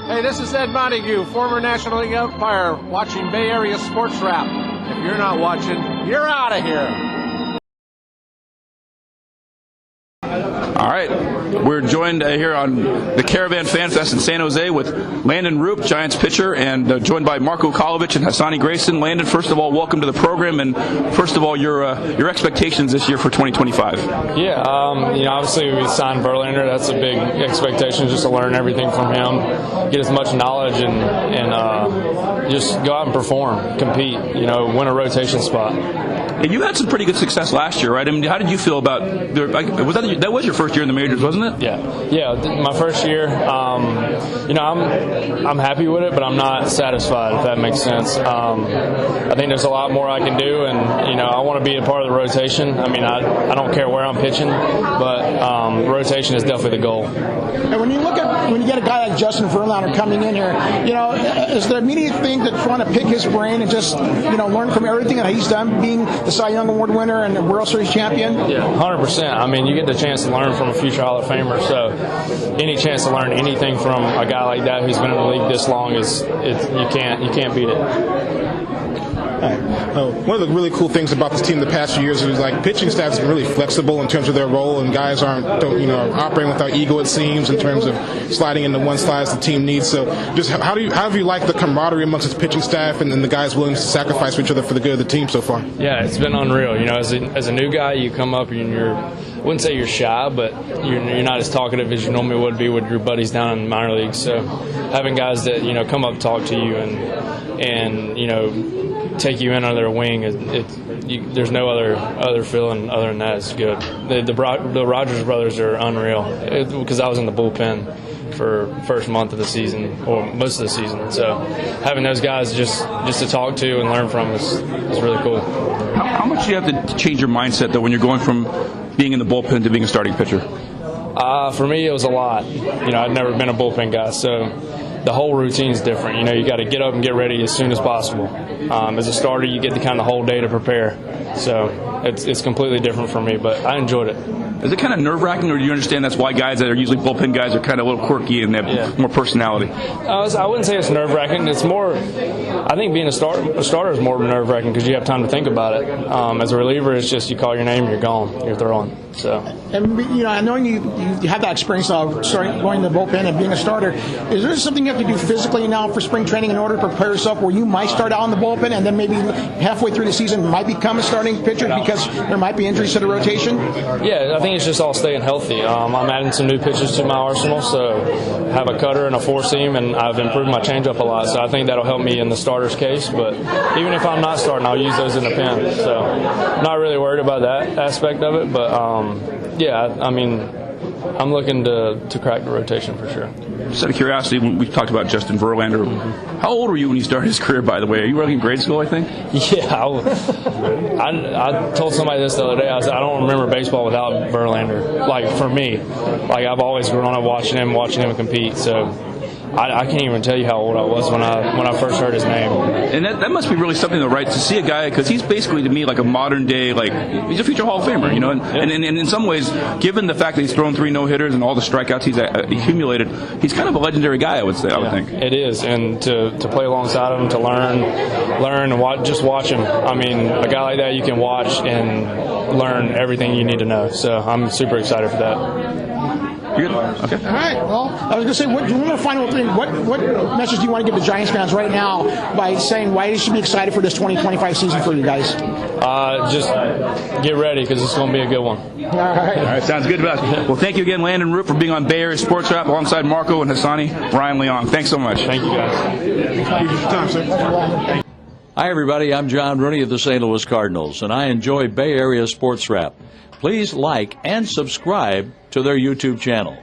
Hey, this is Ed Montague, former National League umpire, watching Bay Area Sports Wrap. If you're not watching, you're out of here. All right, we're joined here on the Caravan Fan Fest in San Jose with Landon Roupp, Giants pitcher, and joined by Marco Kolovich and Hassani Grayson. Landon, first of all, welcome to the program, and first of all, your expectations this year for 2025. Yeah, obviously we signed Verlander. That's a big expectation, just to learn everything from him, get as much knowledge, and just go out and perform, compete, win a rotation spot. And you had some pretty good success last year, right? I mean, how did you feel about that was your first year in the majors, wasn't it? Yeah, my first year. I'm happy with it, but I'm not satisfied, if that makes sense. I think there's a lot more I can do, and I want to be a part of the rotation. I mean, I don't care where I'm pitching, but rotation is definitely the goal. And when you get a guy like Justin Verlander coming in here, is the immediate thing to try to pick his brain and just learn from everything that he's done, being the Cy Young Award winner and the World Series champion? Yeah, 100%. I mean, you get the chance to learn from a future Hall of Famer, so any chance to learn anything from a guy like that who's been in the league this long you can't beat it. One of the really cool things about this team the past few years is pitching staff is really flexible in terms of their role, and guys are operating without ego, it seems, in terms of sliding into one slide as the team needs. So just how have you liked the camaraderie amongst this pitching staff and the guys willing to sacrifice for each other for the good of the team so far? Yeah, it's been unreal. As a new guy, you come up and I wouldn't say you're shy, but you're not as talkative as you normally would be with your buddies down in the minor leagues. So having guys that come up and talk to you and take you in under their wing, there's no other feeling other than that. It's good. The Rogers brothers are unreal, because I was in the bullpen for first month of the season, or most of the season. So having those guys just to talk to and learn from is really cool. How much do you have to change your mindset, though, when you're going from being in the bullpen to being a starting pitcher? For me, it was a lot. I'd never been a bullpen guy, so the whole routine is different. You got to get up and get ready as soon as possible. As a starter, you get the kind of whole day to prepare. So it's completely different for me, but I enjoyed it. Is it kind of nerve-wracking, or do you understand that's why guys that are usually bullpen guys are kind of a little quirky and they have more personality? I wouldn't say it's nerve-wracking. It's more, I think being a starter is more nerve-wracking because you have time to think about it. As a reliever, it's just you call your name, you're gone, you're throwing. So. And knowing you have that experience of going to the bullpen and being a starter, is there something you have to do physically now for spring training in order to prepare yourself where you might start out in the bullpen and then maybe halfway through the season might become a starting pitcher because there might be injuries to the rotation? Yeah, I think it's just all staying healthy. I'm adding some new pitches to my arsenal, so I have a cutter and a four-seam, and I've improved my changeup a lot, so I think that'll help me in the starter's case. But even if I'm not starting, I'll use those in the pen. So not really worried about that aspect of it, but I'm looking to crack the rotation for sure. Just out of curiosity, when we talked about Justin Verlander, how old were you when you started his career, by the way? Are you working in grade school, I think? Yeah, I told somebody this the other day. I said, I don't remember baseball without Verlander. For me. I've always grown up watching him compete, so I can't even tell you how old I was when I first heard his name. And that must be really something, though, right? To see a guy, because he's basically, to me, like a modern day, he's a future Hall of Famer, And in some ways, given the fact that he's thrown 3 no-hitters and all the strikeouts he's accumulated, he's kind of a legendary guy, I would say. I would think it is, and to play alongside him, to learn and just watch him. I mean, a guy like that you can watch and learn everything you need to know. So I'm super excited for that. You're good? Okay. All right. Well, I was going to say, one more final thing. What message do you want to give the Giants fans right now by saying why they should be excited for this 2025 season for you guys? Just get ready because it's going to be a good one. All right. Sounds good to us. Well, thank you again, Landon Roupp, for being on Bay Area Sports Wrap alongside Marco and Hassani. Ryan Leong. Thanks so much. Thank you, guys. Thank you for your time, sir. Hi, everybody. I'm John Rooney of the St. Louis Cardinals, and I enjoy Bay Area Sports Wrap. Please like and subscribe to their YouTube channel.